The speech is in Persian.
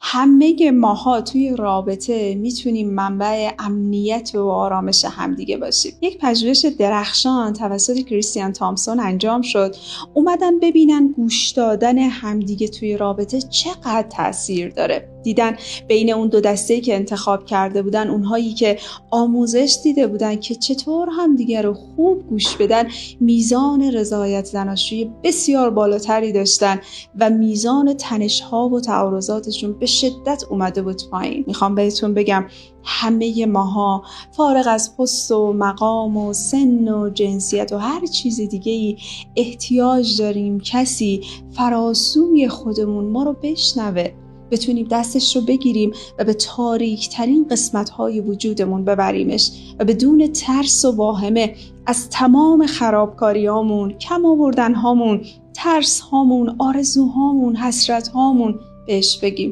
همه ماها توی رابطه میتونیم منبع امنیت و آرامش همدیگه باشیم. یک پژوهش درخشان توسط کریستیان تامسون انجام شد. اومدن ببینن گوش دادن همدیگه توی رابطه چقدر تأثیر داره. دیدن بین اون دو دسته‌ای که انتخاب کرده بودن، اونهایی که آموزش دیده بودن که چطور همدیگه رو خوب گوش بدن، میزان رضایت زناشویی بسیار بالاتری داشتن و میزان تنش‌ها و تعارضاتشون به شدت اومده بود پایین. میخوام بهتون بگم همه ماها فارغ از پست و مقام و سن و جنسیت و هر چیز دیگه‌ای احتیاج داریم کسی فراسوی خودمون ما رو بشنوه، بتونیم دستش رو بگیریم و به تاریک ترین قسمت‌های وجودمون ببریمش و بدون ترس و واهمه از تمام خرابکاریامون، کم آوردن‌هامون، ترس هامون، آرزوهامون، حسرت هامون بهش بگیم